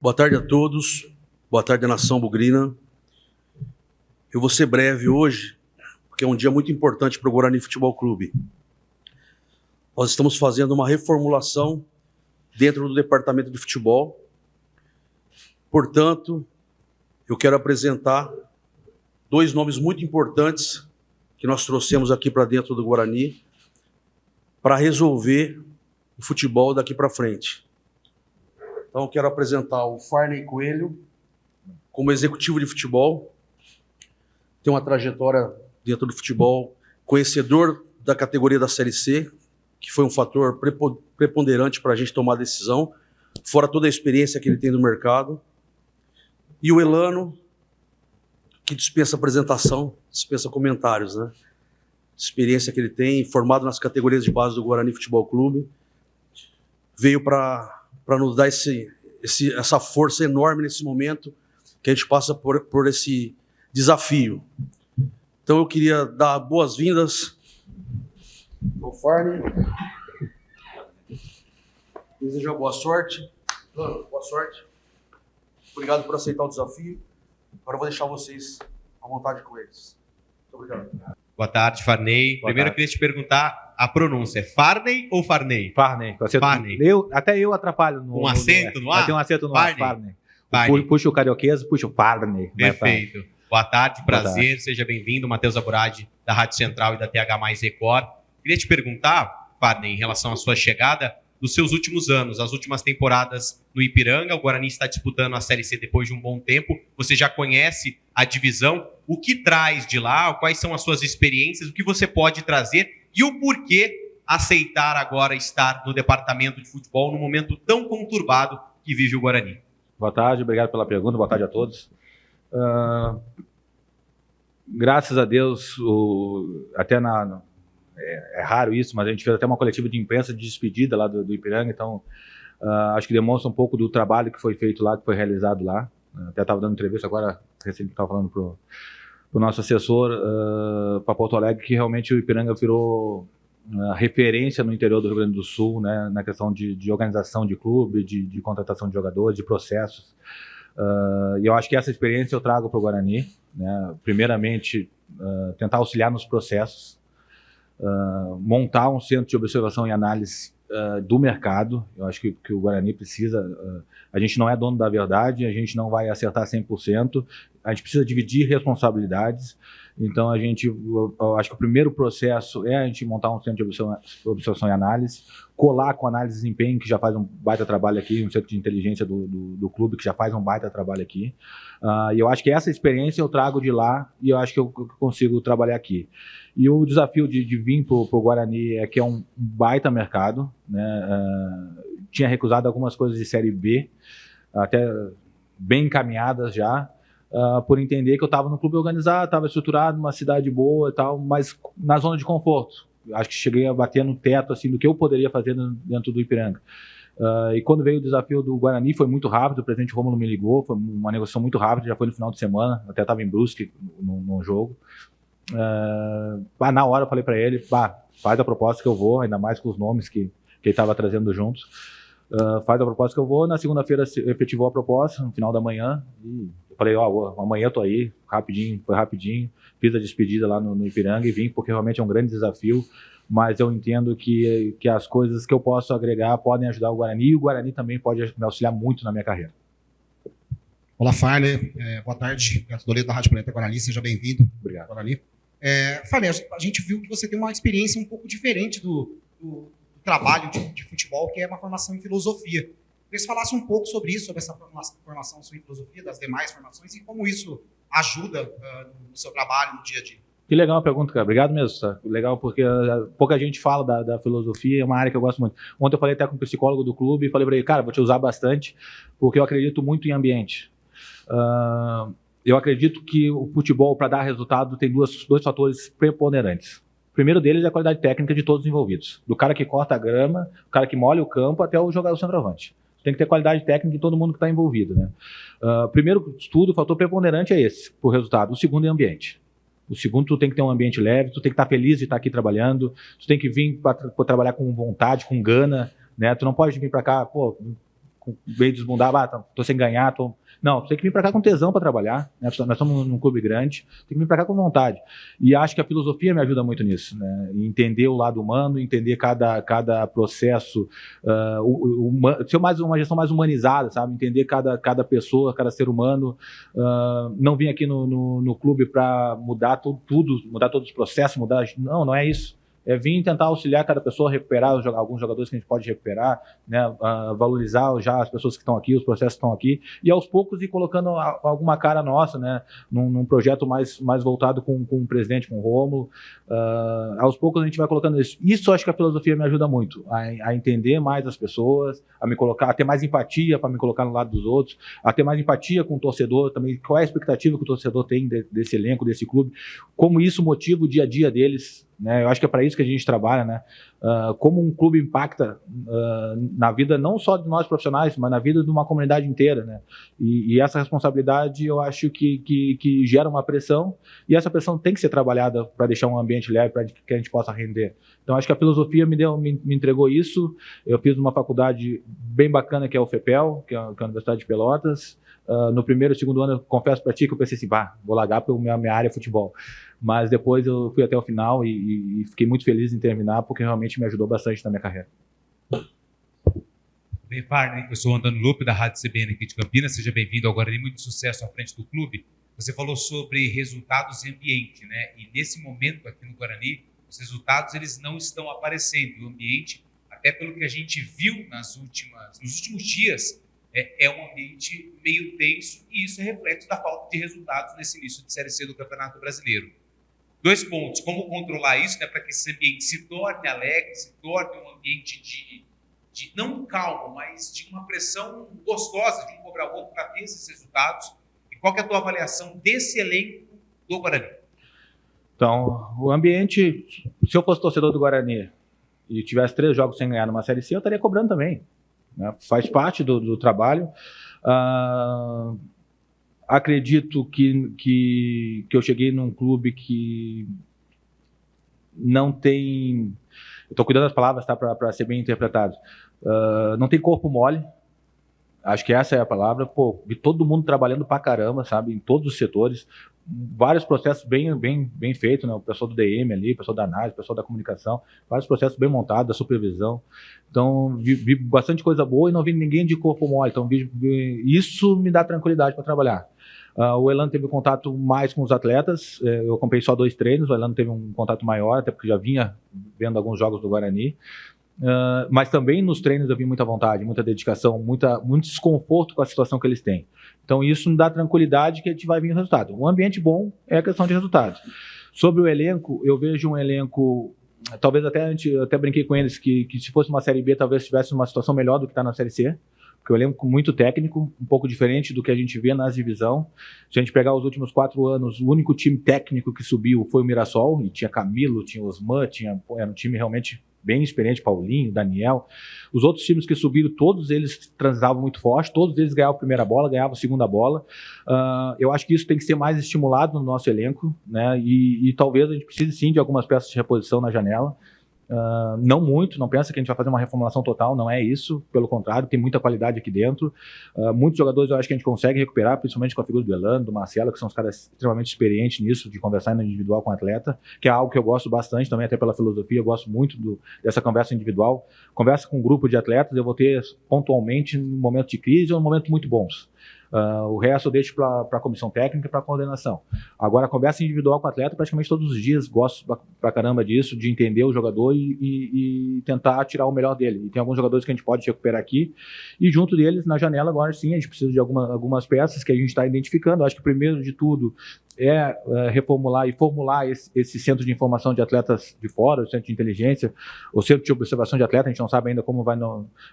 Boa tarde a todos, boa tarde, nação bugrina. Eu vou ser breve hoje, porque é um dia muito importante para o Guarani Futebol Clube. Nós estamos fazendo uma reformulação dentro do departamento de futebol. Portanto, eu quero apresentar dois nomes muito importantes que nós trouxemos aqui para dentro do Guarani para resolver o futebol daqui para frente. Então, eu quero apresentar o Farney Coelho como executivo de futebol. Tem uma trajetória dentro do futebol, conhecedor da categoria da Série C, que foi um fator preponderante para a gente tomar a decisão, fora toda a experiência que ele tem no mercado. E o Elano, que dispensa apresentação, dispensa comentários, né? Experiência que ele tem, formado nas categorias de base do Guarani Futebol Clube, veio para nos dar essa força enorme nesse momento que a gente passa por esse desafio. Então eu queria dar boas-vindas ao Farney, desejar boa sorte. Boa sorte. Obrigado por aceitar o desafio. Agora eu vou deixar vocês à vontade com eles. Muito obrigado. Boa tarde, Farney. Primeiro eu queria te perguntar a pronúncia. É Farney ou Farney? Farney. Farney. Até eu atrapalho. Um acento no ar? Tem um acento no Farney. ar. Farney. Farney. Puxa o carioquês, puxa o Farney. Perfeito. Boa tarde, prazer. Boa tarde. Seja bem-vindo. Matheus Aburadi, da Rádio Central e da TH Mais Record. Queria te perguntar, Farney, em relação à sua chegada, dos seus últimos anos, as últimas temporadas no Ipiranga. O Guarani está disputando a Série C depois de um bom tempo. Você já conhece a divisão. O que traz de lá? Quais são as suas experiências? O que você pode trazer? E o porquê aceitar agora estar no departamento de futebol num momento tão conturbado que vive o Guarani? Boa tarde, obrigado pela pergunta. Boa tarde a todos. Graças a Deus, é raro isso, mas a gente fez até uma coletiva de imprensa de despedida lá do Ipiranga, então acho que demonstra um pouco do trabalho que foi feito lá, que foi realizado lá. Até estava dando entrevista agora, recente, estava falando para o nosso assessor para Porto Alegre, que realmente o Ipiranga virou referência no interior do Rio Grande do Sul, né, na questão de organização de clube, de contratação de jogadores, de processos. E eu acho que essa experiência eu trago para o Guarani, né, primeiramente tentar auxiliar nos processos, montar um centro de observação e análise do mercado. Eu acho que o Guarani precisa, a gente não é dono da verdade, a gente não vai acertar 100%, a gente precisa dividir responsabilidades. Então eu acho que o primeiro processo é a gente montar um centro de observação e análise, colar com a análise de desempenho, que já faz um baita trabalho aqui, um centro de inteligência do clube, que já faz um baita trabalho aqui. E eu acho que essa experiência eu trago de lá e eu acho que eu consigo trabalhar aqui. E o desafio de vir para o Guarani é que é um baita mercado, né? Tinha recusado algumas coisas de Série B, até bem encaminhadas já, por entender que eu estava no clube organizado, estava estruturado, numa cidade boa e tal, mas na zona de conforto. Acho que cheguei a bater no teto assim, do que eu poderia fazer dentro do Ipiranga. E quando veio o desafio do Guarani, foi muito rápido, o presidente Rômulo me ligou, foi uma negociação muito rápida, já foi no final de semana, até estava em Brusque no jogo. Na hora eu falei para ele, faz a proposta que eu vou, ainda mais com os nomes que ele estava trazendo juntos. Faz a proposta que eu vou. Na segunda-feira efetivou a proposta, no final da manhã, e eu falei, amanhã eu tô aí, foi rapidinho, fiz a despedida lá no Ipiranga e vim, porque realmente é um grande desafio, mas eu entendo que as coisas que eu posso agregar podem ajudar o Guarani, e o Guarani também pode me auxiliar muito na minha carreira. Olá, Farney, boa tarde, Gato Doledo da Rádio Planeta Guarani, seja bem-vindo. Obrigado. Guarani. Farney, a gente viu que você tem uma experiência um pouco diferente do trabalho de futebol, que é uma formação em filosofia. Queria que você falasse um pouco sobre isso, sobre essa formação sua em filosofia, das demais formações, e como isso ajuda no seu trabalho, no dia a dia. Que legal a pergunta, cara. Obrigado mesmo, tá? Legal, porque pouca gente fala da filosofia, é uma área que eu gosto muito. Ontem eu falei até com o psicólogo do clube e falei para ele, cara, vou te usar bastante, porque eu acredito muito em ambiente. Eu acredito que o futebol, para dar resultado, tem dois fatores preponderantes. O primeiro deles é a qualidade técnica de todos os envolvidos. Do cara que corta a grama, o cara que molha o campo, até o jogador centroavante. Tem que ter qualidade técnica de todo mundo que está envolvido, né? Primeiro estudo, o fator preponderante é esse, por resultado. O segundo é ambiente. O segundo, tu tem que ter um ambiente leve, tu tem que estar feliz de estar aqui trabalhando, tu tem que vir para trabalhar com vontade, com gana, né? Tu não pode vir para cá, com meio desbundado, tô sem ganhar, Não, tem que vir para cá com tesão para trabalhar, né? Nós estamos num clube grande, tem que vir para cá com vontade. E acho que a filosofia me ajuda muito nisso, né? Entender o lado humano, entender cada processo, ser uma gestão mais humanizada, sabe? Entender cada pessoa, cada ser humano. Não vim aqui no clube para mudar tudo, mudar todos os processos, não é isso. É vir tentar auxiliar cada pessoa a recuperar alguns jogadores que a gente pode recuperar, né, valorizar já as pessoas que estão aqui, os processos que estão aqui, e aos poucos ir colocando alguma cara nossa, né, num projeto mais voltado com o presidente, com o Rômulo. Aos poucos a gente vai colocando isso. Isso acho que a filosofia me ajuda muito, a entender mais as pessoas, a ter mais empatia para me colocar no lado dos outros, a ter mais empatia com o torcedor também, qual é a expectativa que o torcedor tem desse elenco, desse clube, como isso motiva o dia a dia deles, né? Eu acho que é para isso que a gente trabalha, né? Como um clube impacta na vida não só de nós profissionais, mas na vida de uma comunidade inteira, né? E essa responsabilidade eu acho que gera uma pressão, e essa pressão tem que ser trabalhada para deixar um ambiente leve, para que a gente possa render. Então acho que a filosofia me entregou isso. Eu fiz uma faculdade bem bacana que é o FEPEL, que é a Universidade de Pelotas. No primeiro e segundo ano, eu confesso para ti que eu pensei assim, vou largar porque minha área é futebol. Mas depois eu fui até o final e fiquei muito feliz em terminar, porque realmente me ajudou bastante na minha carreira. Bem, Farney, eu sou o Antônio Lupe, da Rádio CBN aqui de Campinas. Seja bem-vindo ao Guarani, muito sucesso à frente do clube. Você falou sobre resultados e ambiente, né? E nesse momento aqui no Guarani, os resultados eles não estão aparecendo. E o ambiente, até pelo que a gente viu nos últimos dias, é um ambiente meio tenso, e isso é reflexo da falta de resultados nesse início de Série C do Campeonato Brasileiro. 2 pontos, como controlar isso, né, para que esse ambiente se torne alegre, se torne um ambiente de não calmo, mas de uma pressão gostosa de um cobrar o outro para ter esses resultados. E qual que é a tua avaliação desse elenco do Guarani? Então, o ambiente, se eu fosse torcedor do Guarani e tivesse 3 jogos sem ganhar numa Série C, eu estaria cobrando também, né? Faz parte do trabalho. Acredito que eu cheguei num clube que não tem... Estou cuidando das palavras, tá, para ser bem interpretado. Não tem corpo mole. Acho que essa é a palavra. Pô, vi todo mundo trabalhando pra caramba, sabe? Em todos os setores. Vários processos bem feitos, né? O pessoal do DM ali, o pessoal da análise, o pessoal da comunicação. Vários processos bem montados, da supervisão. Então, vi bastante coisa boa e não vi ninguém de corpo mole. Então, isso me dá tranquilidade para trabalhar. O Elano teve contato mais com os atletas. Eu acompanhei só 2 treinos. O Elano teve um contato maior, até porque já vinha vendo alguns jogos do Guarani. Mas também nos treinos eu vi muita vontade, muita dedicação, muito desconforto com a situação que eles têm. Então isso me dá tranquilidade que a gente vai vir o resultado. Um ambiente bom é a questão de resultado. Sobre o elenco, eu vejo um elenco, talvez eu até brinquei com eles que se fosse uma Série B talvez tivesse uma situação melhor do que está na Série C, porque o elenco muito técnico, um pouco diferente do que a gente vê nas divisão. Se a gente pegar os últimos 4 anos, o único time técnico que subiu foi o Mirassol, e tinha Camilo, tinha Osman, era um time realmente bem experiente, Paulinho, Daniel. Os outros times que subiram, todos eles transitavam muito forte, todos eles ganhavam a primeira bola, ganhavam a segunda bola. Eu acho que isso tem que ser mais estimulado no nosso elenco, né? E talvez a gente precise sim de algumas peças de reposição na janela. Não muito, não pensa que a gente vai fazer uma reformulação total, não é isso, pelo contrário, tem muita qualidade aqui dentro. Muitos jogadores eu acho que a gente consegue recuperar, principalmente com a figura do Elano, do Marcelo, que são os caras extremamente experientes nisso, de conversar no individual com o atleta, que é algo que eu gosto bastante também, até pela filosofia, eu gosto muito dessa conversa individual. Conversa com um grupo de atletas, eu vou ter pontualmente em momento de crise ou em momentos muito bons. O resto eu deixo para a comissão técnica e para a coordenação. Agora, a conversa individual com o atleta, praticamente todos os dias, gosto pra caramba disso, de entender o jogador e tentar tirar o melhor dele. E tem alguns jogadores que a gente pode recuperar aqui, e junto deles, na janela, agora sim, a gente precisa de algumas peças que a gente está identificando. Acho que, primeiro de tudo, reformular e formular esse centro de informação de atletas de fora, o centro de inteligência, o centro de observação de atleta. A gente não sabe ainda como vai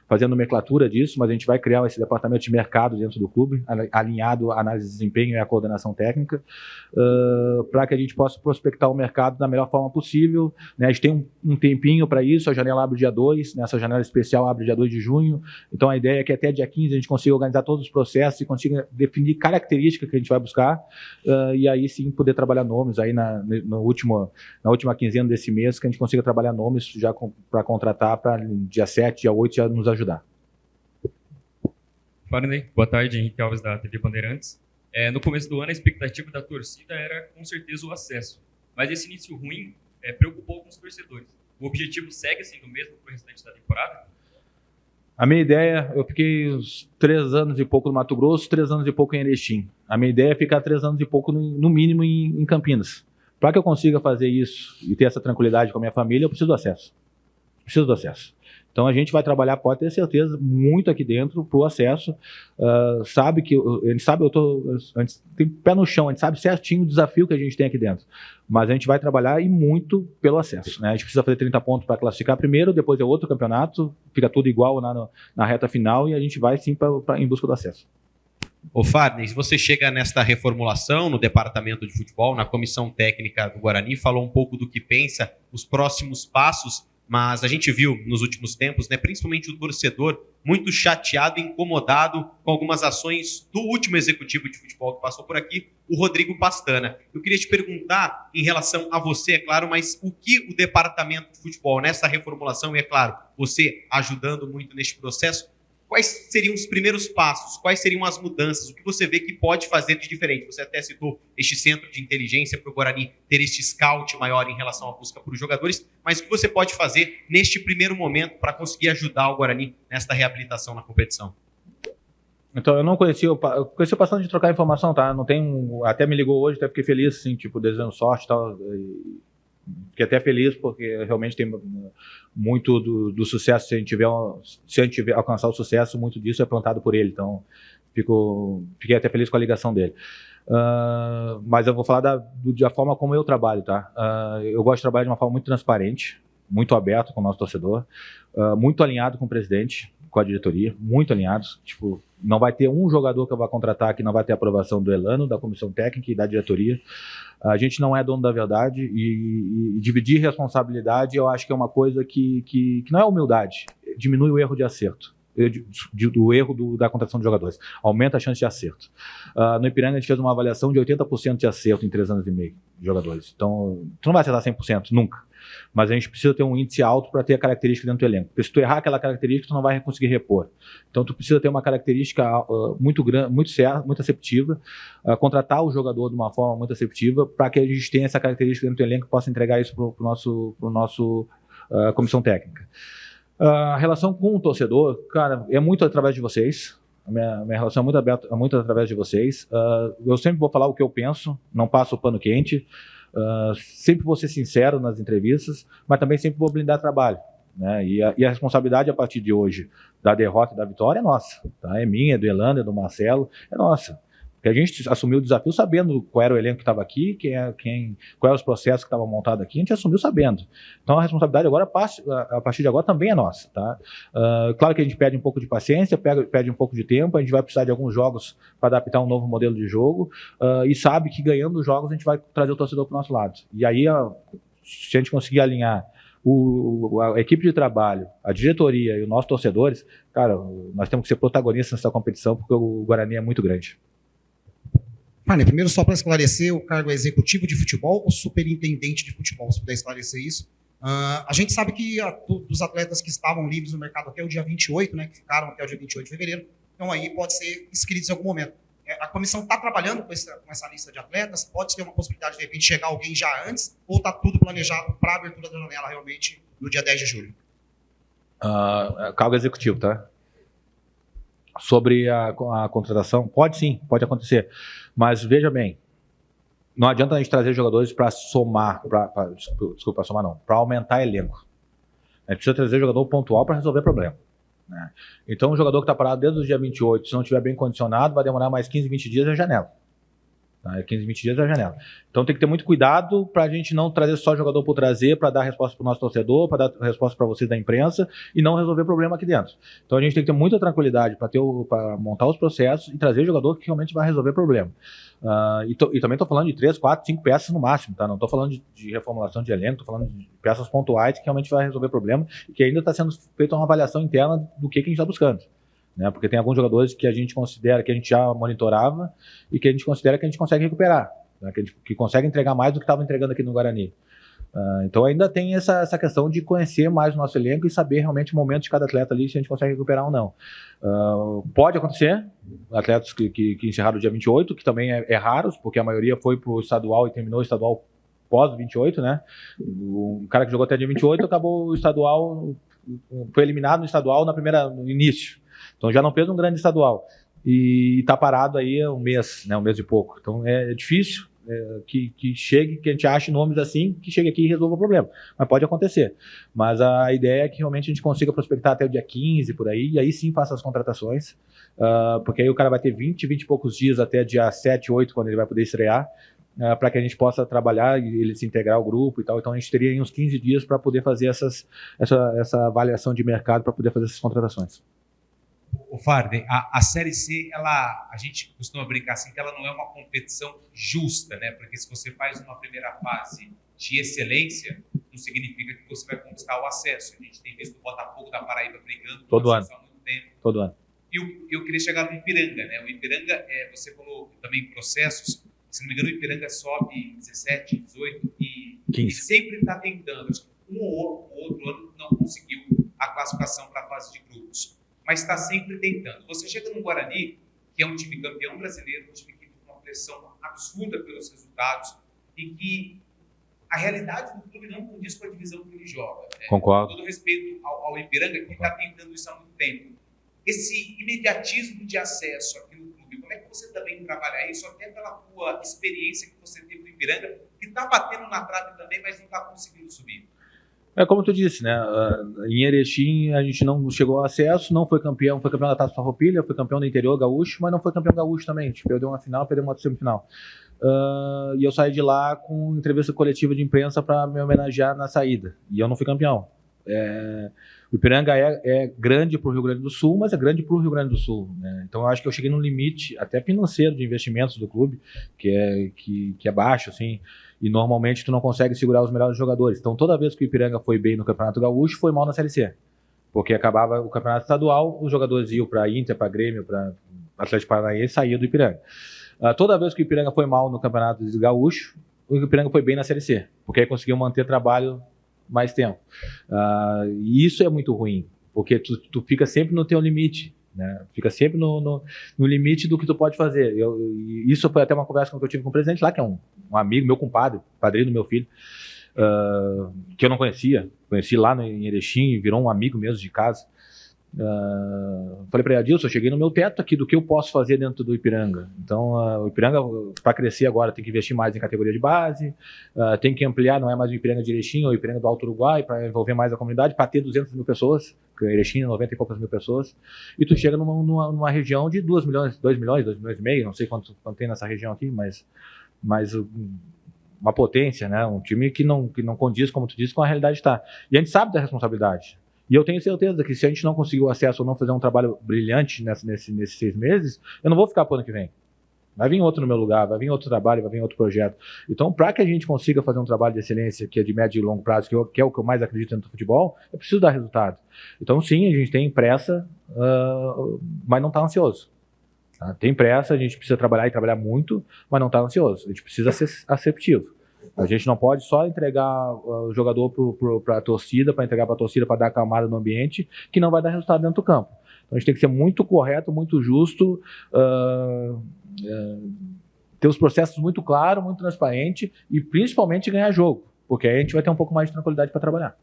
fazer a nomenclatura disso, mas a gente vai criar esse departamento de mercado dentro do clube, alinhado à análise de desempenho e à coordenação técnica, para que a gente possa prospectar o mercado da melhor forma possível, né? A gente tem um tempinho para isso, a janela abre dia 2, né? Essa janela especial abre dia 2 de junho, então a ideia é que até dia 15 a gente consiga organizar todos os processos e consiga definir características que a gente vai buscar, e aí sim poder trabalhar nomes aí na última quinzena desse mês, que a gente consiga trabalhar nomes já para contratar para dia 7, dia 8 já nos ajudar. Farney, boa tarde, Henrique Alves da TV Bandeirantes. No começo do ano, a expectativa da torcida era com certeza o acesso, mas esse início ruim preocupou alguns torcedores. O objetivo segue sendo o mesmo para o restante da temporada? A minha ideia, eu fiquei uns 3 anos e pouco no Mato Grosso, 3 anos e pouco em Erechim. A minha ideia é ficar 3 anos e pouco, no mínimo, em Campinas. Para que eu consiga fazer isso e ter essa tranquilidade com a minha família, eu preciso do acesso. Preciso do acesso. Então a gente vai trabalhar, pode ter certeza, muito aqui dentro para o acesso. Sabe que a gente sabe, a gente tem pé no chão, a gente sabe certinho o desafio que a gente tem aqui dentro. Mas a gente vai trabalhar e muito pelo acesso, né? A gente precisa fazer 30 pontos para classificar primeiro, depois é outro campeonato, fica tudo igual na reta final e a gente vai sim em busca do acesso. Ô Farney, você chega nesta reformulação no departamento de futebol, na comissão técnica do Guarani, falou um pouco do que pensa, os próximos passos. Mas a gente viu nos últimos tempos, né, principalmente o torcedor, muito chateado e incomodado com algumas ações do último executivo de futebol que passou por aqui, o Rodrigo Pastana. Eu queria te perguntar, em relação a você, é claro, mas o que o departamento de futebol, nessa reformulação, e é claro, você ajudando muito neste processo, quais seriam os primeiros passos? Quais seriam as mudanças? O que você vê que pode fazer de diferente? Você até citou este centro de inteligência para o Guarani ter este scout maior em relação à busca por jogadores, mas o que você pode fazer neste primeiro momento para conseguir ajudar o Guarani nesta reabilitação na competição? Então, eu não conhecia, eu conheci o Pastana de trocar informação, tá? Não tem, até me ligou hoje, até fiquei feliz, assim, tipo, desejando sorte e tal. Fiquei até feliz porque realmente tem muito do sucesso, se a gente tiver alcançar o sucesso, muito disso é plantado por ele, então fiquei até feliz com a ligação dele. Mas eu vou falar da forma como eu trabalho, tá? Eu gosto de trabalhar de uma forma muito transparente, muito aberto com o nosso torcedor, muito alinhado com o presidente, com a diretoria, muito alinhados. Tipo, não vai ter um jogador que eu vá contratar que não vai ter aprovação do Elano, da comissão técnica e da diretoria. A gente não é dono da verdade e dividir responsabilidade eu acho que é uma coisa que não é humildade, diminui o erro de acerto. Do erro da contratação de jogadores, aumenta a chance de acerto. No Ipiranga a gente fez uma avaliação de 80% de acerto em 3 anos e meio de jogadores, então tu não vai acertar 100%, nunca, mas a gente precisa ter um índice alto para ter a característica dentro do elenco, porque se tu errar aquela característica tu não vai conseguir repor, então tu precisa ter uma característica muito grande, muito certa, muito aceptiva, contratar o jogador de uma forma muito aceptiva para que a gente tenha essa característica dentro do elenco e possa entregar isso para o nosso comissão técnica. A relação com o torcedor, cara, é muito através de vocês. A minha relação é muito aberta, muito através de vocês. Eu sempre vou falar o que eu penso, não passo o pano quente. Sempre vou ser sincero nas entrevistas, mas também sempre vou blindar trabalho, né? E a responsabilidade a partir de hoje da derrota e da vitória é nossa, tá? É minha, é do Elano, é do Marcelo, é nossa. Porque a gente assumiu o desafio sabendo qual era o elenco que estava aqui, quais eram os processos que estavam montados aqui, a gente assumiu sabendo. Então a responsabilidade agora, a partir de agora, também é nossa, tá? Claro que a gente pede um pouco de paciência, pede um pouco de tempo, a gente vai precisar de alguns jogos para adaptar um novo modelo de jogo, e sabe que ganhando os jogos a gente vai trazer o torcedor para o nosso lado. E aí, se a gente conseguir alinhar a equipe de trabalho, a diretoria e os nossos torcedores, cara, nós temos que ser protagonistas nessa competição, porque o Guarani é muito grande. Primeiro, só para esclarecer, o cargo é executivo de futebol ou superintendente de futebol? Se puder esclarecer isso. A gente sabe que dos atletas que estavam livres no mercado até o dia 28, né, que ficaram até o dia 28 de fevereiro, então aí pode ser inscritos em algum momento. A comissão está trabalhando com essa lista de atletas? Pode ter uma possibilidade de repente chegar alguém já antes ou está tudo planejado para a abertura da janela realmente no dia 10 de julho? Cargo executivo, tá? Sobre a contratação, pode sim, pode acontecer. Mas veja bem, não adianta a gente trazer jogadores para somar, desculpa, somar não, para aumentar elenco. A gente precisa trazer jogador pontual para resolver problema, né? Então, o jogador que está parado desde o dia 28, se não estiver bem condicionado, vai demorar mais 15, 20 dias na janela. 15, 20 dias da janela. Então tem que ter muito cuidado para a gente não trazer só jogador por trazer, para dar resposta para o nosso torcedor, para dar resposta para vocês da imprensa e não resolver problema aqui dentro. Então a gente tem que ter muita tranquilidade para montar os processos e trazer jogador que realmente vai resolver problema. E também estou falando de 3, 4, 5 peças no máximo, tá? Não estou falando de reformulação de elenco, estou falando de peças pontuais que realmente vai resolver problema e que ainda está sendo feita uma avaliação interna do que a gente está buscando. Né, porque tem alguns jogadores que a gente considera que a gente já monitorava e que a gente considera que a gente consegue recuperar, né, que consegue entregar mais do que estava entregando aqui no Guarani. Então ainda tem essa questão de conhecer mais o nosso elenco e saber realmente o momento de cada atleta ali, se a gente consegue recuperar ou não. Pode acontecer, atletas que encerraram o dia 28, que também é raro, porque a maioria foi para o estadual e terminou o estadual pós 28, né? O cara que jogou até dia 28 acabou o estadual, foi eliminado no estadual no início. Então já não fez um grande estadual. E está parado aí um mês, né? Um mês e pouco. Então é difícil que a gente ache nomes assim, que chegue aqui e resolva o problema. Mas pode acontecer. Mas a ideia é que realmente a gente consiga prospectar até o dia 15, por aí, e aí sim faça as contratações, porque aí o cara vai ter 20 e poucos dias até dia 7, 8, quando ele vai poder estrear, para que a gente possa trabalhar e ele se integrar ao grupo e tal. Então a gente teria aí uns 15 dias para poder fazer essa avaliação de mercado, para poder fazer essas contratações. O Farden, a Série C, a gente costuma brincar assim que ela não é uma competição justa, né? Porque se você faz uma primeira fase de excelência, não significa que você vai conquistar o acesso. A gente tem visto o Botafogo da Paraíba brigando todo ano. Há muito tempo. Todo ano. E eu queria chegar no Ipiranga, né? O Ipiranga, você falou também em processos, se não me engano, o Ipiranga sobe 17, 18 e 15. E sempre está tentando. Um ou outro ano não conseguiu a classificação para a fase de grupos, mas está sempre tentando. Você chega no Guarani, que é um time campeão brasileiro, um time que tem uma pressão absurda pelos resultados e que a realidade do clube não condiz com a divisão que ele joga. Né? Concordo. Com todo respeito ao Ipiranga, que está tentando isso há muito tempo. Esse imediatismo de acesso aqui no clube, como é que você também trabalha isso, até pela tua experiência que você teve no Ipiranga, que está batendo na trave também, mas não está conseguindo subir? É como tu disse, né? Em Erechim a gente não chegou ao acesso, não foi campeão da Taça Farroupilha, foi campeão do interior gaúcho, mas não foi campeão gaúcho também. A gente perdeu uma final, perdeu uma semifinal. E eu saí de lá com entrevista coletiva de imprensa para me homenagear na saída. E eu não fui campeão. O Ipiranga é grande para o Rio Grande do Sul, mas é grande para o Rio Grande do Sul, né? Então eu acho que eu cheguei num limite até financeiro de investimentos do clube, que é baixo, assim, e normalmente tu não consegue segurar os melhores jogadores. Então toda vez que o Ipiranga foi bem no Campeonato Gaúcho, foi mal na Série C, porque acabava o Campeonato Estadual, os jogadores iam para Inter, para Grêmio, para Atlético Paranaense e saíam do Ipiranga. Toda vez que o Ipiranga foi mal no Campeonato Gaúcho, o Ipiranga foi bem na Série C, porque aí conseguiu manter trabalho mais tempo. E isso é muito ruim, porque tu fica sempre no teu limite, né? Fica sempre no limite do que tu pode fazer. Isso foi até uma conversa que eu tive com o presidente lá, que é um amigo, meu compadre, padrinho do meu filho, que eu não conhecia. Conheci lá em Erechim, virou um amigo mesmo de casa. Falei para ele: Adilson, eu cheguei no meu teto aqui do que eu posso fazer dentro do Ipiranga. Então o Ipiranga, para crescer agora, tem que investir mais em categoria de base, tem que ampliar, não é mais o Ipiranga de Erechim ou o Ipiranga do Alto Uruguai, para envolver mais a comunidade, para ter 200 mil pessoas, porque Erechim é 90 e poucas mil pessoas, e tu chega numa região de 2 milhões e meio, não sei quanto tem nessa região aqui, mas uma potência, né? Um time que não condiz, como tu disse, com a realidade está. E a gente sabe da responsabilidade. E eu tenho certeza que se a gente não conseguir o acesso ou não fazer um trabalho brilhante nesses 6 meses, eu não vou ficar para o ano que vem. Vai vir outro no meu lugar, vai vir outro trabalho, vai vir outro projeto. Então, para que a gente consiga fazer um trabalho de excelência que é de médio e longo prazo, que é o que eu mais acredito dentro do futebol, é preciso dar resultado. Então, sim, a gente tem pressa, mas não está ansioso. Tá? Tem pressa, a gente precisa trabalhar e trabalhar muito, mas não está ansioso. A gente precisa ser aceptivo. A gente não pode só entregar o jogador para a torcida, para dar acalmada no ambiente, que não vai dar resultado dentro do campo. Então a gente tem que ser muito correto, muito justo, ter os processos muito claros, muito transparentes e principalmente ganhar jogo, porque aí a gente vai ter um pouco mais de tranquilidade para trabalhar.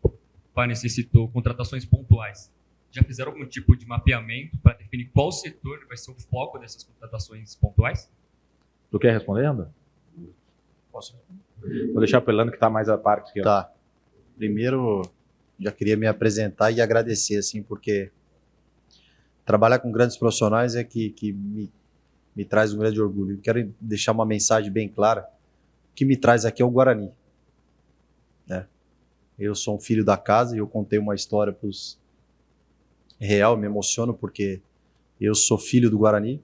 O pai necessitou contratações pontuais. Já fizeram algum tipo de mapeamento para definir qual setor vai ser o foco dessas contratações pontuais? Tu quer respondendo? Posso? Vou deixar para o Elano, que está mais à parte. Que tá. Primeiro, já queria me apresentar e agradecer, assim, porque trabalhar com grandes profissionais é que me traz um grande orgulho. Quero deixar uma mensagem bem clara. O que me traz aqui é o Guarani, né? Eu sou um filho da casa e eu contei uma história para os real, me emociono porque eu sou filho do Guarani.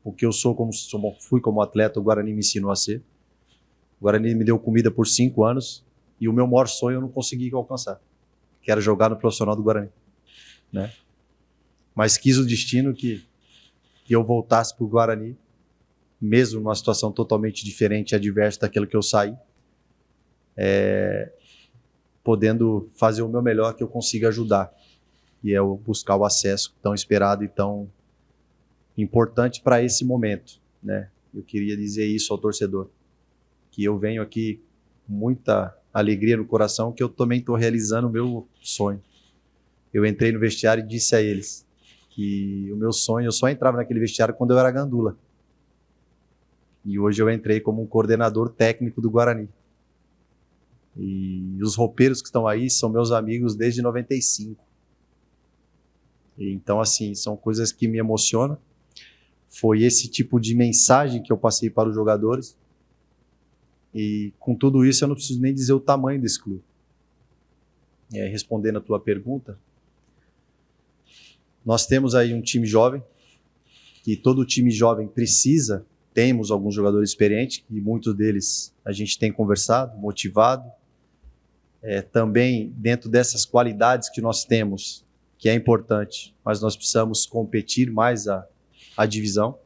O que eu fui como atleta, o Guarani me ensinou a ser. O Guarani me deu comida por 5 anos e o meu maior sonho eu não consegui alcançar, que era jogar no profissional do Guarani, né? Mas quis o destino que eu voltasse para o Guarani mesmo numa situação totalmente diferente e adversa daquilo que eu saí, podendo fazer o meu melhor que eu consiga ajudar, e é buscar o acesso tão esperado e tão importante para esse momento, né? Eu queria dizer isso ao torcedor, que eu venho aqui com muita alegria no coração, que eu também estou realizando o meu sonho. Eu entrei no vestiário e disse a eles que o meu sonho, eu só entrava naquele vestiário quando eu era gandula. E hoje eu entrei como um coordenador técnico do Guarani. E os roupeiros que estão aí são meus amigos desde 95. E então, assim, são coisas que me emocionam. Foi esse tipo de mensagem que eu passei para os jogadores. E com tudo isso eu não preciso nem dizer o tamanho desse clube. Respondendo a tua pergunta, nós temos aí um time jovem, que todo time jovem precisa. Temos alguns jogadores experientes, e muitos deles a gente tem conversado, motivado. Também dentro dessas qualidades que nós temos, que é importante, mas nós precisamos competir mais a divisão.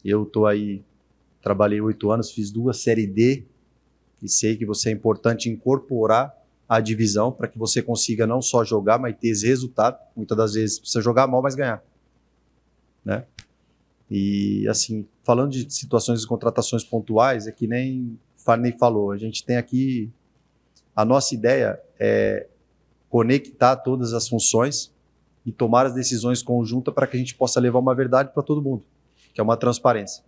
Eu estou aí, trabalhei 8 anos, fiz 2 Série D, e sei que você é importante incorporar a divisão para que você consiga não só jogar, mas ter esse resultado. Muitas das vezes precisa jogar mal, mas ganhar, né? E assim, falando de situações de contratações pontuais, é que nem o Farney falou, a gente tem aqui, a nossa ideia é conectar todas as funções e tomar as decisões conjuntas para que a gente possa levar uma verdade para todo mundo, que é uma transparência.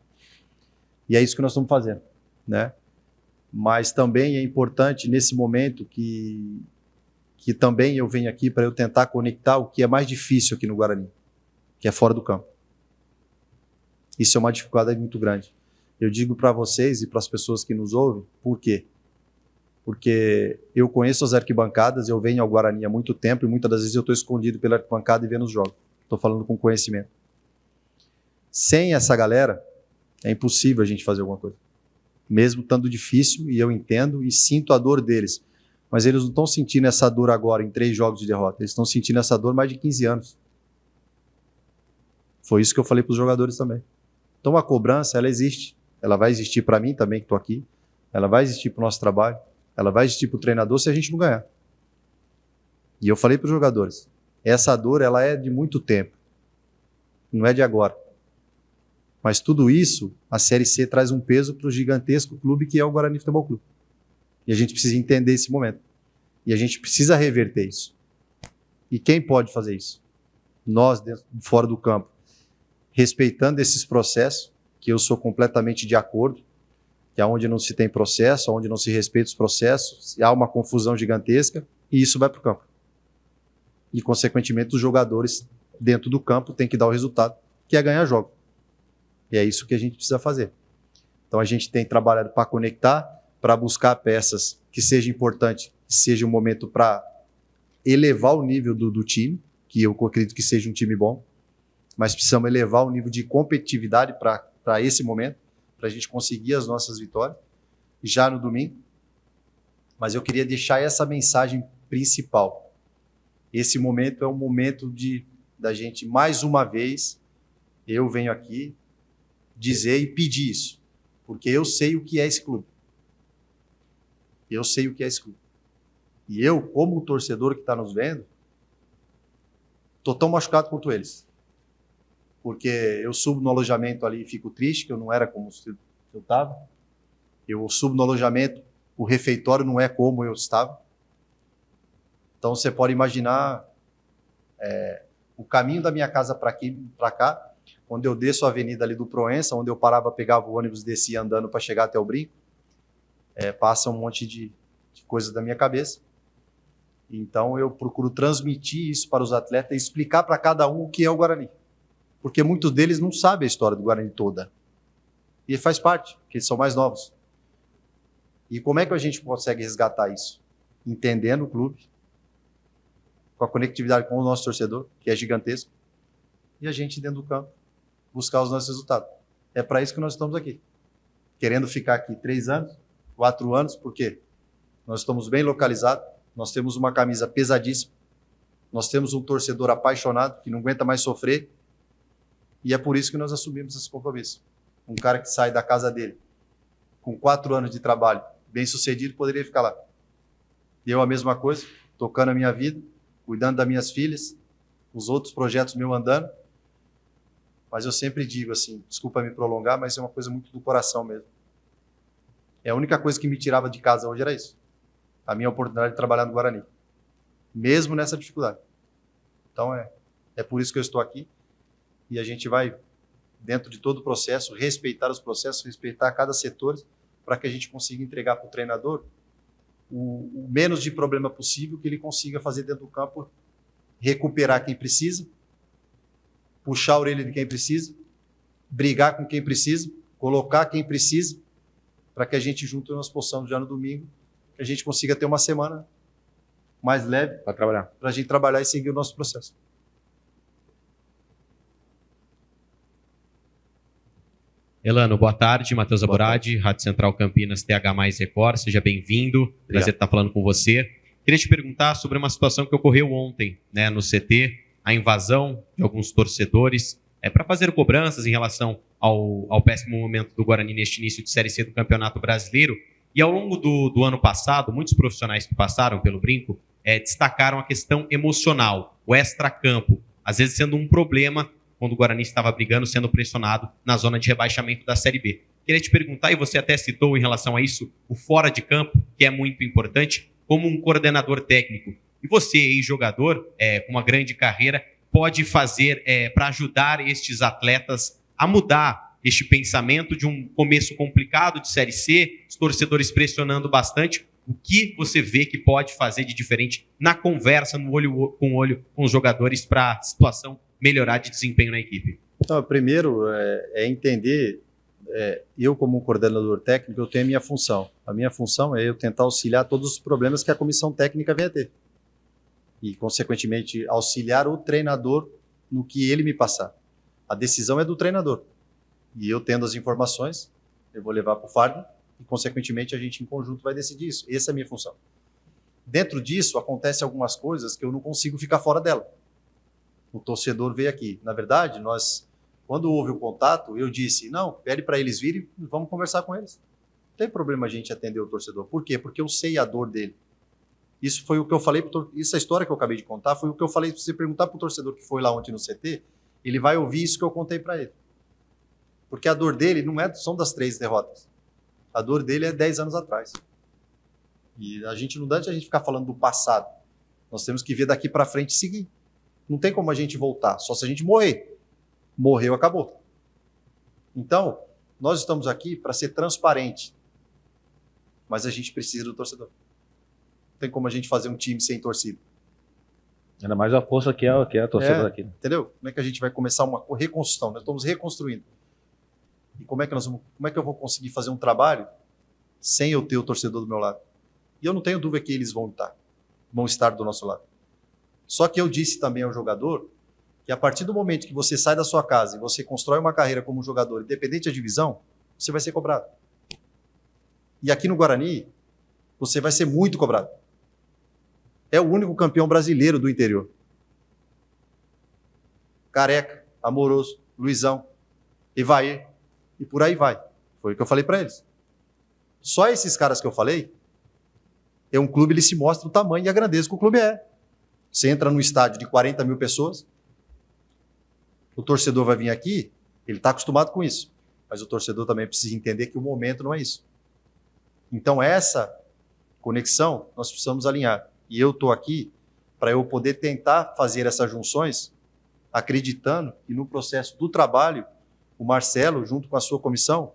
E é isso que nós estamos fazendo, né? Mas também é importante nesse momento que também eu venho aqui para eu tentar conectar o que é mais difícil aqui no Guarani, que é fora do campo. Isso é uma dificuldade muito grande. Eu digo para vocês e para as pessoas que nos ouvem, por quê? Porque eu conheço as arquibancadas, eu venho ao Guarani há muito tempo e muitas das vezes eu estou escondido pela arquibancada e vendo os jogos. Estou falando com conhecimento. Sem essa galera, é impossível a gente fazer alguma coisa. Mesmo estando difícil, e eu entendo e sinto a dor deles. Mas eles não estão sentindo essa dor agora em 3 jogos de derrota. Eles estão sentindo essa dor mais de 15 anos. Foi isso que eu falei para os jogadores também. Então a cobrança, ela existe. Ela vai existir para mim também, que estou aqui. Ela vai existir para o nosso trabalho. Ela vai existir para o treinador se a gente não ganhar. E eu falei para os jogadores, essa dor ela é de muito tempo. Não é de agora. Mas tudo isso, a Série C traz um peso para o gigantesco clube que é o Guarani Futebol Clube. E a gente precisa entender esse momento. E a gente precisa reverter isso. E quem pode fazer isso? Nós, dentro, fora do campo, respeitando esses processos, que eu sou completamente de acordo, que é onde não se tem processo, onde não se respeita os processos, há uma confusão gigantesca, e isso vai para o campo. E, consequentemente, os jogadores dentro do campo têm que dar o resultado, que é ganhar jogo. E é isso que a gente precisa fazer. Então, a gente tem trabalhado para conectar, para buscar peças que sejam importantes, que seja um momento para elevar o nível do time, que eu acredito que seja um time bom, mas precisamos elevar o nível de competitividade para esse momento, para a gente conseguir as nossas vitórias, já no domingo. Mas eu queria deixar essa mensagem principal. Esse momento é um momento da gente, mais uma vez, eu venho aqui dizer e pedir isso, porque eu sei o que é esse clube. Eu sei o que é esse clube. E eu, como o torcedor que está nos vendo, estou tão machucado quanto eles. Porque eu subo no alojamento ali e fico triste, que eu não era como eu estava. Eu subo no alojamento, o refeitório não é como eu estava. Então você pode imaginar o caminho da minha casa para cá, quando eu desço a avenida ali do Proença, onde eu parava, pegava o ônibus e descia andando para chegar até o Brinco, passa um monte de coisas da minha cabeça. Então eu procuro transmitir isso para os atletas e explicar para cada um o que é o Guarani. Porque muitos deles não sabem a história do Guarani toda. E faz parte, porque eles são mais novos. E como é que a gente consegue resgatar isso? Entendendo o clube, com a conectividade com o nosso torcedor, que é gigantesco, e a gente dentro do campo, buscar os nossos resultados. É para isso que nós estamos aqui. Querendo ficar aqui 3 anos, 4 anos, por quê? Nós estamos bem localizados, nós temos uma camisa pesadíssima, nós temos um torcedor apaixonado, que não aguenta mais sofrer, e é por isso que nós assumimos esse compromisso. Um cara que sai da casa dele com 4 anos de trabalho, bem sucedido, poderia ficar lá. Eu a mesma coisa, tocando a minha vida, cuidando das minhas filhas, os outros projetos meus andando. Mas eu sempre digo assim, desculpa me prolongar, mas é uma coisa muito do coração mesmo. A única coisa que me tirava de casa hoje era isso. A minha oportunidade de trabalhar no Guarani. Mesmo nessa dificuldade. Então é por isso que eu estou aqui. E a gente vai, dentro de todo o processo, respeitar os processos, respeitar cada setor, para que a gente consiga entregar para o treinador o menos de problema possível que ele consiga fazer dentro do campo, recuperar quem precisa, puxar a orelha de quem precisa, brigar com quem precisa, colocar quem precisa, para que a gente junto nós possamos já no domingo, que a gente consiga ter uma semana mais leve Para trabalhar. para a gente trabalhar e seguir o nosso processo. Elano, boa tarde. Matheus Boa Aboradi, Rádio Central Campinas, TH mais Record. Seja bem-vindo. Prazer estar falando com você. Queria te perguntar sobre uma situação que ocorreu ontem, né, no CT, a invasão de alguns torcedores para fazer cobranças em relação ao péssimo momento do Guarani neste início de Série C do Campeonato Brasileiro. E ao longo do ano passado, muitos profissionais que passaram pelo Brinco destacaram a questão emocional, o extracampo, às vezes sendo um problema quando o Guarani estava brigando, sendo pressionado na zona de rebaixamento da Série B. Queria te perguntar, e você até citou em relação a isso, o fora de campo, que é muito importante, como um coordenador técnico. E você, ex-jogador, com uma grande carreira, pode fazer para ajudar estes atletas a mudar este pensamento de um começo complicado de Série C, os torcedores pressionando bastante. O que você vê que pode fazer de diferente na conversa, no olho com os jogadores para a situação melhorar de desempenho na equipe? Então, primeiro é entender, eu como um coordenador técnico, eu tenho a minha função. A minha função é eu tentar auxiliar todos os problemas que a comissão técnica vem a ter. E, consequentemente, auxiliar o treinador no que ele me passar. A decisão é do treinador. E eu tendo as informações, eu vou levar para o Fagner e, consequentemente, a gente em conjunto vai decidir isso. Essa é a minha função. Dentro disso, acontecem algumas coisas que eu não consigo ficar fora dela. O torcedor veio aqui. Na verdade, quando houve o contato, eu disse, não, pede para eles virem e vamos conversar com eles. Não tem problema a gente atender o torcedor. Por quê? Porque eu sei a dor dele. Isso foi o que eu falei, essa história que eu acabei de contar, foi o que eu falei, se você perguntar para o torcedor que foi lá ontem no CT, ele vai ouvir isso que eu contei para ele. Porque a dor dele não são das 3 derrotas. A dor dele é 10 anos atrás. E a gente não dá a gente ficar falando do passado. Nós temos que ver daqui para frente e seguir. Não tem como a gente voltar, só se a gente morrer. Morreu, acabou. Então, nós estamos aqui para ser transparente. Mas a gente precisa do torcedor. Não tem como a gente fazer um time sem torcida. Ainda mais a força que é a torcida daqui. Entendeu? Como é que a gente vai começar uma reconstrução? Nós estamos reconstruindo. E como é que eu vou conseguir fazer um trabalho sem eu ter o torcedor do meu lado? E eu não tenho dúvida que eles vão estar do nosso lado. Só que eu disse também ao jogador que a partir do momento que você sai da sua casa e você constrói uma carreira como jogador, independente da divisão, você vai ser cobrado. E aqui no Guarani, você vai ser muito cobrado. É o único campeão brasileiro do interior. Careca, Amoroso, Luizão, Evair, e por aí vai. Foi o que eu falei para eles. Só esses caras que eu falei, é um clube, ele se mostra o tamanho e a grandeza que o clube é. Você entra num estádio de 40 mil pessoas, o torcedor vai vir aqui, ele está acostumado com isso, mas o torcedor também precisa entender que o momento não é isso. Então essa conexão nós precisamos alinhar. E eu estou aqui para eu poder tentar fazer essas junções, acreditando que no processo do trabalho, o Marcelo, junto com a sua comissão,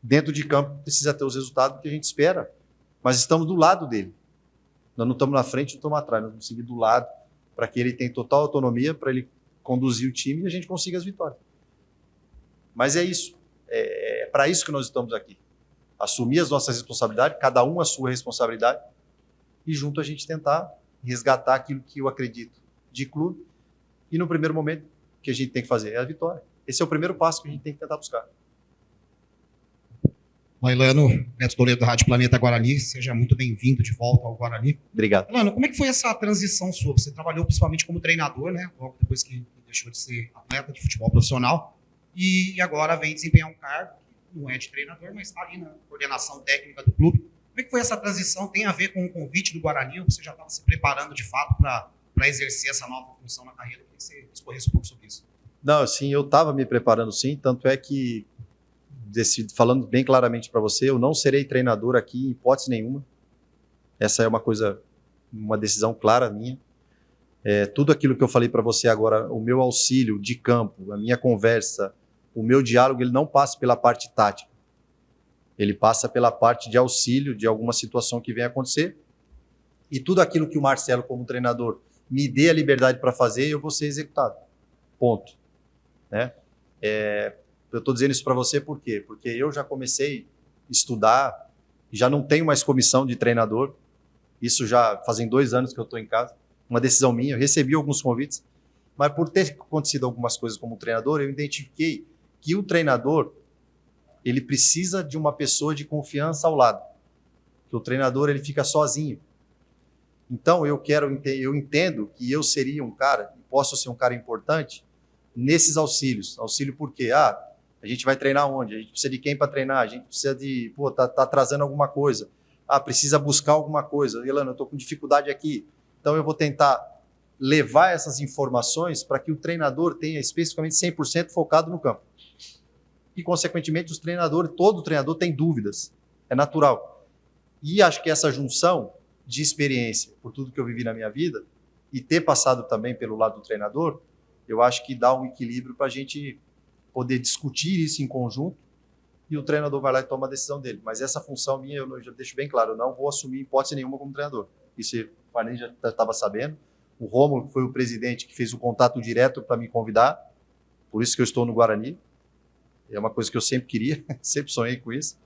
dentro de campo, precisa ter os resultados que a gente espera, mas estamos do lado dele. Nós não estamos na frente, não estamos atrás, nós vamos seguir do lado para que ele tenha total autonomia, para ele conduzir o time e a gente consiga as vitórias. Mas é isso. É para isso que nós estamos aqui. Assumir as nossas responsabilidades, cada um a sua responsabilidade, e junto a gente tentar resgatar aquilo que eu acredito de clube. E no primeiro momento, o que a gente tem que fazer é a vitória. Esse é o primeiro passo que a gente tem que tentar buscar. Elano, Neto Toledo da Rádio Planeta Guarani, seja muito bem-vindo de volta ao Guarani. Obrigado. Elano, como é que foi essa transição sua? Você trabalhou principalmente como treinador, né? Logo depois que deixou de ser atleta de futebol profissional, e agora vem desempenhar um cargo que não é de treinador, mas está ali na coordenação técnica do clube. Como é que foi essa transição? Tem a ver com o convite do Guarani ou você já estava se preparando de fato para exercer essa nova função na carreira? Queria que você discorresse um pouco sobre isso. Não, assim, eu estava me preparando sim, tanto é que, falando bem claramente para você, eu não serei treinador aqui em hipótese nenhuma. Essa é uma decisão clara minha. Tudo aquilo que eu falei para você agora, o meu auxílio de campo, a minha conversa, o meu diálogo, ele não passa pela parte tática. Ele passa pela parte de auxílio de alguma situação que venha acontecer. E tudo aquilo que o Marcelo, como treinador, me dê a liberdade para fazer, eu vou ser executado. Ponto. Né? Eu estou dizendo isso para você por quê? Porque eu já comecei a estudar, já não tenho mais comissão de treinador. Isso já fazem 2 anos que eu estou em casa. Uma decisão minha, eu recebi alguns convites, mas por ter acontecido algumas coisas como treinador, eu identifiquei que o treinador, ele precisa de uma pessoa de confiança ao lado. Que o treinador, ele fica sozinho. Então, eu entendo que eu seria um cara, posso ser um cara importante nesses auxílios. Auxílio por quê? A gente vai treinar onde? A gente precisa de quem para treinar? A gente precisa de, tá atrasando alguma coisa. Precisa buscar alguma coisa. Elano, eu estou com dificuldade aqui. Então, eu vou tentar levar essas informações para que o treinador tenha especificamente 100% focado no campo. E, consequentemente, todo treinador tem dúvidas. É natural. E acho que essa junção de experiência, por tudo que eu vivi na minha vida, e ter passado também pelo lado do treinador, eu acho que dá um equilíbrio para a gente poder discutir isso em conjunto e o treinador vai lá e toma a decisão dele. Mas essa função minha, eu já deixo bem claro, eu não vou assumir hipótese nenhuma como treinador. Isso o Farney já estava sabendo. O Rômulo, que foi o presidente que fez o contato direto para me convidar, por isso que eu estou no Guarani. É uma coisa que eu sempre queria, sempre sonhei com isso.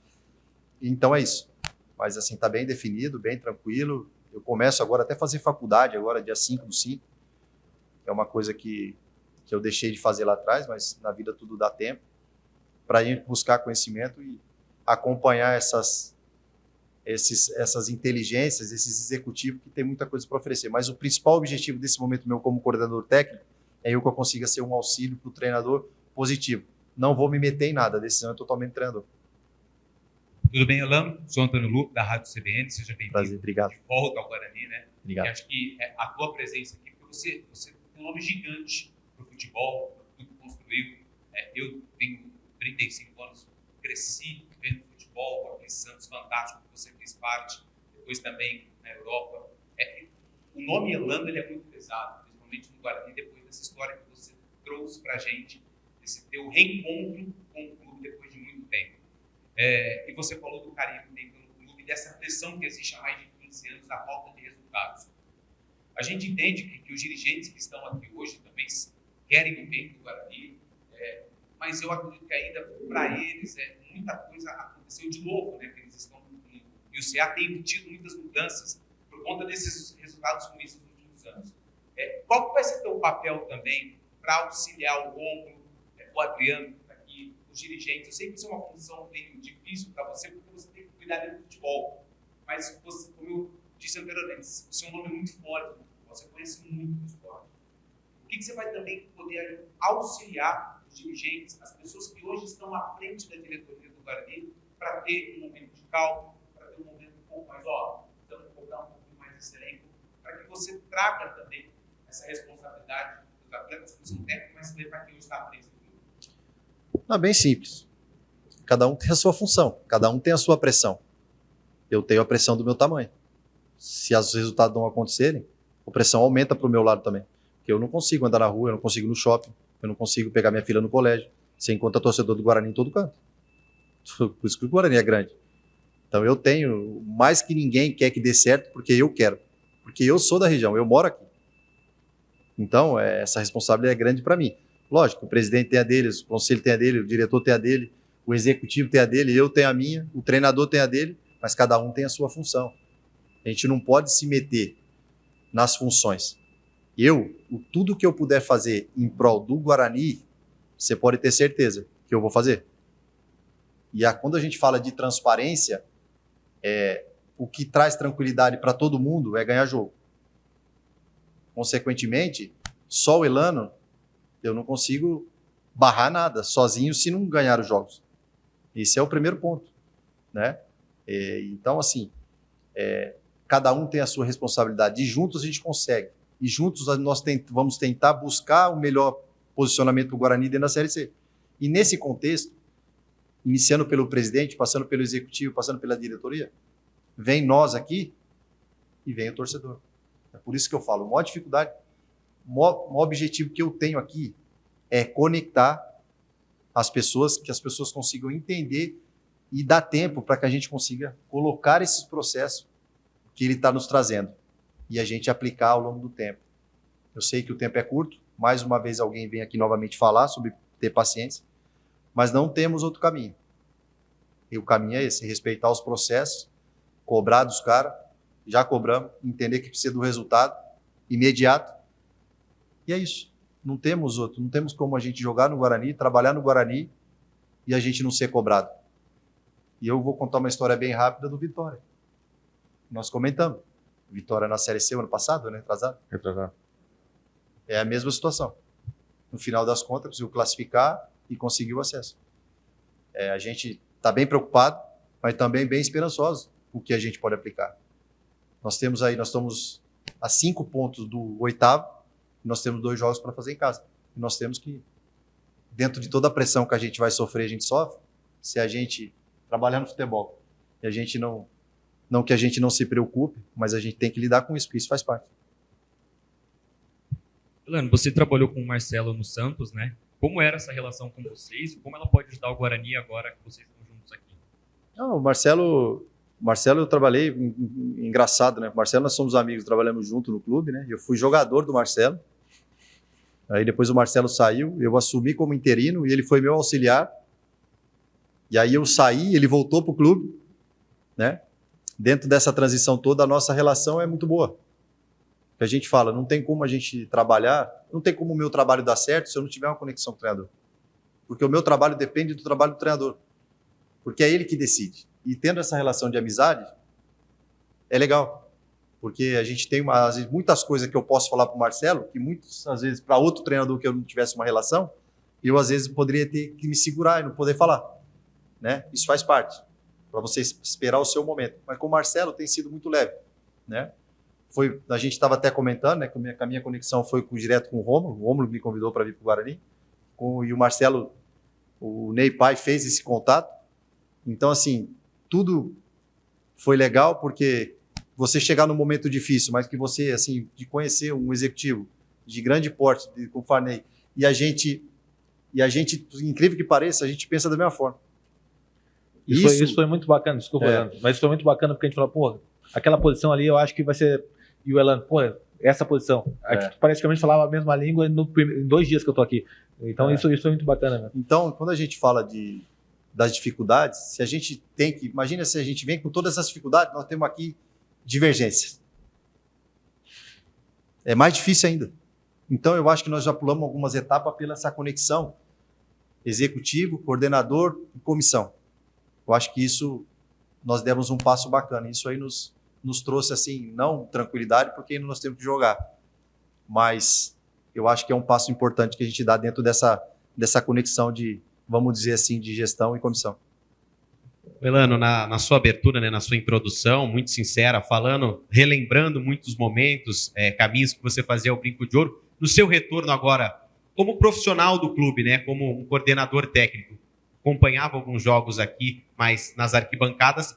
Então é isso. Mas assim, está bem definido, bem tranquilo. Eu começo agora até a fazer faculdade, agora dia 5/5. É uma coisa que eu deixei de fazer lá atrás, mas na vida tudo dá tempo. Para a gente buscar conhecimento e acompanhar essas inteligências, esses executivos que tem muita coisa para oferecer. Mas o principal objetivo desse momento meu como coordenador técnico é eu que eu consiga ser um auxílio para o treinador positivo. Não vou me meter em nada, a decisão é totalmente do treinador. Tudo bem, Elano? Sou Antônio Lupo, da Rádio CBN, seja bem-vindo. Prazer, obrigado. De volta ao Guarani, né? Obrigado. E acho que a tua presença aqui, porque você tem um nome gigante para o futebol, tudo que construiu. Eu tenho 35 anos, cresci vendo futebol, aquele Santos fantástico que você fez parte, depois também na Europa. O nome Elano, ele é muito pesado, principalmente no Guarani, depois dessa história que você trouxe para a gente, esse teu reencontro com o clube depois de muito tempo. E você falou do carinho que tem pelo clube, dessa pressão que existe há mais de 15 anos, da falta de resultados. A gente entende que os dirigentes que estão aqui hoje também querem o bem do Guarani, mas eu acredito que ainda para eles muita coisa aconteceu de novo, né? Que eles estão e o CA tem tido muitas mudanças por conta desses resultados ruins nos últimos anos. Qual vai ser o teu papel também para auxiliar o Rômulo, o Adriano, que está aqui, os dirigentes? Eu sei que isso é uma função meio difícil para você, porque você tem que cuidar do futebol. Mas, você, como eu disse anteriormente, o seu nome é muito forte, você conhece muito do esporte. O que você vai também poder auxiliar os dirigentes, as pessoas que hoje estão à frente da diretoria do Guarani, para ter um momento de calma, para ter um momento um pouco mais, então colocar um pouco mais esse elenco, para que você traga também essa responsabilidade dos atletas, que são técnicos, mas também para quem está à frente do clube? Não, bem simples. Cada um tem a sua função, cada um tem a sua pressão. Eu tenho a pressão do meu tamanho. Se os resultados não acontecerem, a pressão aumenta para o meu lado também. Porque eu não consigo andar na rua, eu não consigo ir no shopping, eu não consigo pegar minha filha no colégio, sem encontrar torcedor do Guarani em todo canto. Por isso que o Guarani é grande. Então eu tenho, mais que ninguém quer que dê certo, porque eu quero. Porque eu sou da região, eu moro aqui. Então essa responsabilidade é grande para mim. Lógico, o presidente tem a dele, o conselho tem a dele, o diretor tem a dele, o executivo tem a dele, eu tenho a minha, o treinador tem a dele, mas cada um tem a sua função. A gente não pode se meter nas funções. Tudo que eu puder fazer em prol do Guarani, você pode ter certeza que eu vou fazer. E quando a gente fala de transparência, o que traz tranquilidade para todo mundo é ganhar jogo. Consequentemente, só o Elano, eu não consigo barrar nada sozinho se não ganhar os jogos. Esse é o primeiro ponto, né? Então, assim, cada um tem a sua responsabilidade. E juntos a gente consegue. E juntos nós vamos tentar buscar o melhor posicionamento do Guarani dentro da Série C. E nesse contexto, iniciando pelo presidente, passando pelo executivo, passando pela diretoria, vem nós aqui e vem o torcedor. É por isso que eu falo, a maior dificuldade, o maior objetivo que eu tenho aqui é conectar as pessoas, que as pessoas consigam entender e dar tempo para que a gente consiga colocar esses processos que ele está nos trazendo e a gente aplicar ao longo do tempo. Eu sei que o tempo é curto, mais uma vez alguém vem aqui novamente falar sobre ter paciência, mas não temos outro caminho. E o caminho é esse, respeitar os processos, cobrar dos caras, já cobramos, entender que precisa do resultado imediato, e é isso. Não temos outro, não temos como a gente jogar no Guarani, trabalhar no Guarani e a gente não ser cobrado. E eu vou contar uma história bem rápida do Vitória. Nós comentamos. Vitória na Série C ano passado, né? Retrasado. É a mesma situação. No final das contas, conseguiu classificar e conseguiu acesso. A gente está bem preocupado, mas também bem esperançoso com o que a gente pode aplicar. Nós estamos a 5 pontos do 8º, nós temos 2 jogos para fazer em casa. E nós temos que, dentro de toda a pressão que a gente vai sofrer, a gente sofre, se a gente trabalhar no futebol e a gente não que a gente não se preocupe, mas a gente tem que lidar com isso, porque isso faz parte. Elano, você trabalhou com o Marcelo no Santos, né? Como era essa relação com vocês? Como ela pode ajudar o Guarani agora que vocês estão juntos aqui? Não, o Marcelo eu trabalhei, engraçado, né? O Marcelo, nós somos amigos, trabalhamos junto no clube, né? Eu fui jogador do Marcelo. Aí depois o Marcelo saiu, eu assumi como interino e ele foi meu auxiliar. E aí eu saí, ele voltou para o clube, né? Dentro dessa transição toda, a nossa relação é muito boa. A gente fala, não tem como a gente trabalhar, não tem como o meu trabalho dar certo se eu não tiver uma conexão com o treinador. Porque o meu trabalho depende do trabalho do treinador. Porque é ele que decide. E tendo essa relação de amizade, é legal. Porque a gente tem muitas coisas que eu posso falar para o Marcelo, que muitas, às vezes, para outro treinador que eu não tivesse uma relação, eu, às vezes, poderia ter que me segurar e não poder falar. Né? Isso faz parte, para você esperar o seu momento. Mas com o Marcelo tem sido muito leve. Né? A gente estava até comentando, né, que a minha conexão foi direto com o Rômulo me convidou para vir para o Guarani, e o Marcelo, o Ney Pai fez esse contato. Então, assim, tudo foi legal, porque você chegar num momento difícil, mas que você, assim, de conhecer um executivo de grande porte, como o Farney, e a gente, incrível que pareça, a gente pensa da mesma forma. Isso foi muito bacana, desculpa, Elano, mas isso foi muito bacana porque a gente falou, pô, aquela posição ali eu acho que vai ser... E o Elano, pô, essa posição. A gente praticamente falava a mesma língua em 2 dias que eu tô aqui. Então isso foi muito bacana, né? Então, quando a gente fala das dificuldades, se a gente tem que... Imagina se a gente vem com todas essas dificuldades, nós temos aqui divergência. É mais difícil ainda. Então, eu acho que nós já pulamos algumas etapas pela essa conexão executivo, coordenador e comissão. Eu acho que isso, nós demos um passo bacana. Isso aí nos trouxe, assim, não tranquilidade, porque ainda nós temos que jogar. Mas eu acho que é um passo importante que a gente dá dentro dessa conexão de, vamos dizer assim, de gestão e comissão. Elano, na sua abertura, né, na sua introdução, muito sincera, relembrando muitos momentos, caminhos que você fazia ao Brinco de Ouro, no seu retorno agora, como profissional do clube, né, como um coordenador técnico, acompanhava alguns jogos aqui, mas nas arquibancadas, o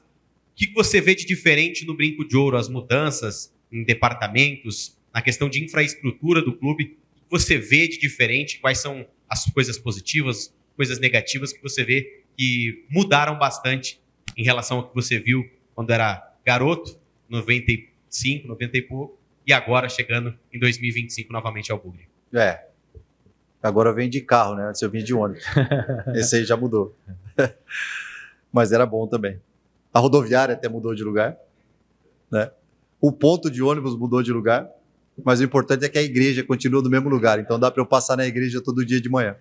que você vê de diferente no Brinco de Ouro, as mudanças em departamentos, na questão de infraestrutura do clube, o que você vê de diferente, quais são as coisas positivas, coisas negativas que você vê que mudaram bastante em relação ao que você viu quando era garoto, 95, 90 e pouco, e agora chegando em 2025 novamente ao Bugre. Agora eu venho de carro, né? Antes eu vinha de ônibus. Esse aí já mudou. Mas era bom também. A rodoviária até mudou de lugar, né? O ponto de ônibus mudou de lugar, mas o importante é que a igreja continua no mesmo lugar, então dá para eu passar na igreja todo dia de manhã.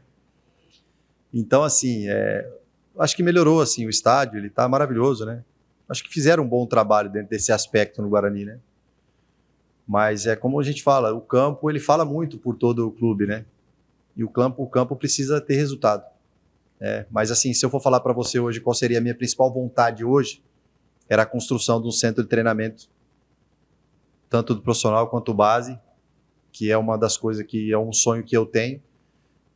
Então, assim, acho que melhorou, assim, o estádio, ele está maravilhoso, né? Acho que fizeram um bom trabalho dentro desse aspecto no Guarani, né? Mas como a gente fala, o campo, ele fala muito por todo o clube, né? E o campo precisa ter resultado. Mas assim, se eu for falar para você hoje qual seria a minha principal vontade hoje, era a construção de um centro de treinamento, tanto do profissional quanto base, que é uma das coisas que é um sonho que eu tenho.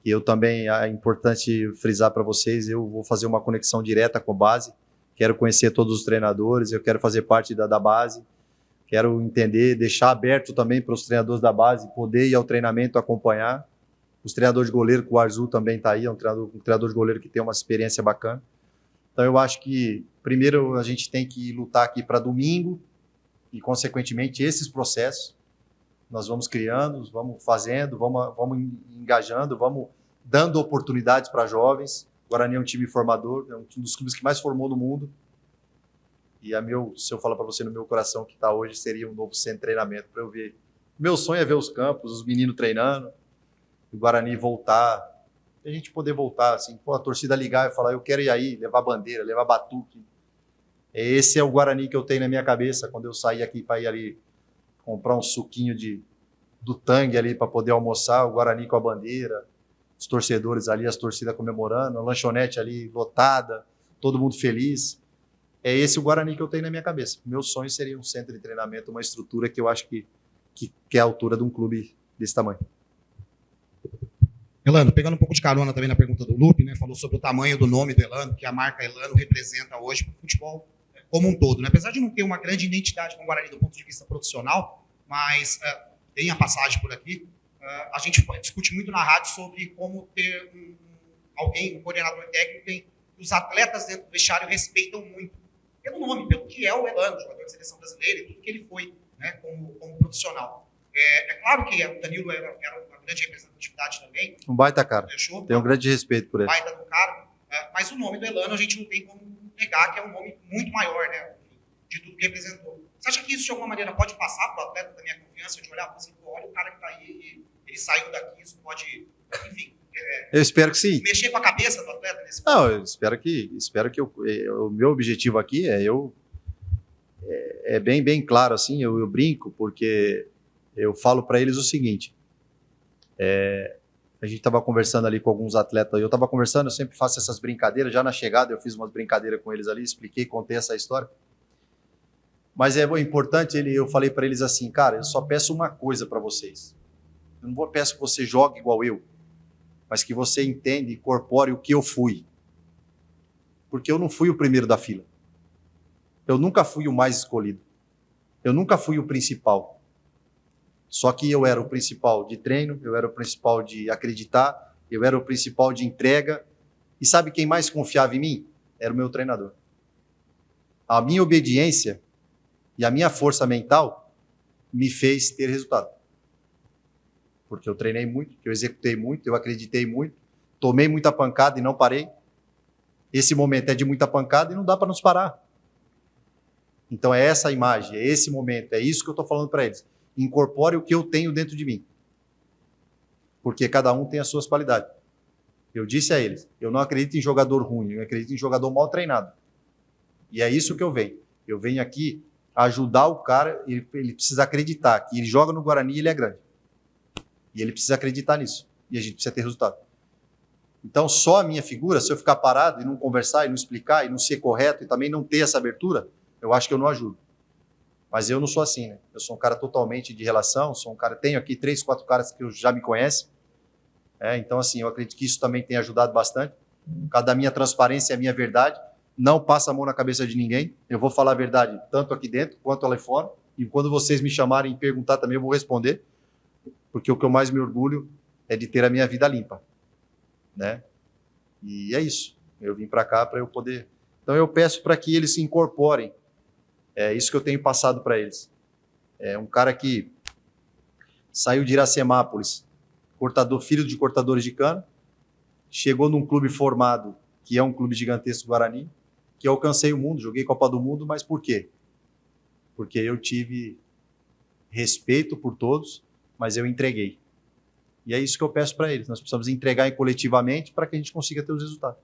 E eu também, é importante frisar para vocês, eu vou fazer uma conexão direta com a base, quero conhecer todos os treinadores, eu quero fazer parte da base, quero entender, deixar aberto também para os treinadores da base, poder ir ao treinamento, acompanhar. Os treinadores de goleiro, que o Arzu também está aí, é um treinador de goleiro que tem uma experiência bacana. Então eu acho que, primeiro, a gente tem que lutar aqui para domingo e, consequentemente, esses processos nós vamos criando, vamos fazendo, vamos engajando, vamos dando oportunidades para jovens. O Guarani é um time formador, é um dos clubes que mais formou no mundo. E se eu falar para você no meu coração que está hoje, seria um novo centro de treinamento para eu ver. Meu sonho é ver os campos, os meninos treinando, o Guarani voltar, a gente poder voltar, assim, a torcida ligar e falar, eu quero ir aí, levar bandeira, levar batuque. Esse é o Guarani que eu tenho na minha cabeça, quando eu saí aqui para ir ali comprar um suquinho do Tang ali para poder almoçar, o Guarani com a bandeira, os torcedores ali, as torcidas comemorando, a lanchonete ali lotada, todo mundo feliz. É esse o Guarani que eu tenho na minha cabeça. Meu sonho seria um centro de treinamento, uma estrutura que eu acho que é a altura de um clube desse tamanho. Elano, pegando um pouco de carona também na pergunta do Lupe, né, falou sobre o tamanho do nome do Elano, que a marca Elano representa hoje para o futebol como um todo. Né? Apesar de não ter uma grande identidade com o Guarani do ponto de vista profissional, mas tem a passagem por aqui, a gente discute muito na rádio sobre como ter um coordenador técnico que os atletas dentro do vestiário respeitam muito pelo nome, pelo que é o Elano, jogador de seleção brasileira e tudo que ele foi, né, como profissional. É claro que o Danilo era uma grande representatividade também. Um baita cara. Fechou? Tem um grande respeito por ele. Baita do cara. Mas o nome do Elano a gente não tem como negar que é um nome muito maior, né? De tudo que representou. Você acha que isso de alguma maneira pode passar para o atleta da minha confiança de olhar assim, olha o cara que está aí e ele saiu daqui, isso pode, enfim. Eu espero que sim. Mexer com a cabeça do atleta nesse ponto. Não, eu espero que o meu objetivo aqui é bem claro assim, eu brinco porque eu falo para eles o seguinte, a gente estava conversando ali com alguns atletas, eu estava conversando, eu sempre faço essas brincadeiras, já na chegada eu fiz umas brincadeiras com eles ali, expliquei, contei essa história, mas é importante, eu falei para eles assim, cara, eu só peço uma coisa para vocês, eu não peço que você jogue igual eu, mas que você entenda e incorpore o que eu fui, porque eu não fui o primeiro da fila, eu nunca fui o mais escolhido, eu nunca fui o principal. Só que eu era o principal de treino, eu era o principal de acreditar, eu era o principal de entrega. E sabe quem mais confiava em mim? Era o meu treinador. A minha obediência e a minha força mental me fez ter resultado. Porque eu treinei muito, eu executei muito, eu acreditei muito, tomei muita pancada e não parei. Esse momento é de muita pancada e não dá para nos parar. Então é essa a imagem, é esse momento, é isso que eu estou falando para eles. Incorpore o que eu tenho dentro de mim. Porque cada um tem as suas qualidades. Eu disse a eles, eu não acredito em jogador ruim, eu acredito em jogador mal treinado. E é isso que eu venho. Eu venho aqui ajudar o cara, ele precisa acreditar que ele joga no Guarani e ele é grande. E ele precisa acreditar nisso. E a gente precisa ter resultado. Então, só a minha figura, se eu ficar parado e não conversar, e não explicar, e não ser correto, e também não ter essa abertura, eu acho que eu não ajudo. Mas eu não sou assim, né? Eu sou um cara totalmente de relação, tenho aqui 3, 4 caras que já me conhecem. Então, assim, eu acredito que isso também tem ajudado bastante. Cada minha transparência é a minha verdade. Não passa a mão na cabeça de ninguém. Eu vou falar a verdade tanto aqui dentro quanto lá fora. E quando vocês me chamarem e perguntar também, eu vou responder. Porque o que eu mais me orgulho é de ter a minha vida limpa, né? E é isso. Eu vim para cá para eu poder... Então, eu peço para que eles se incorporem. É isso que eu tenho passado para eles. É um cara que saiu de Iracemápolis, filho de cortadores de cana, chegou num clube formado, que é um clube gigantesco Guarani, que eu alcancei o mundo, joguei Copa do Mundo, mas por quê? Porque eu tive respeito por todos, mas eu entreguei. E é isso que eu peço para eles. Nós precisamos entregar coletivamente para que a gente consiga ter os resultados.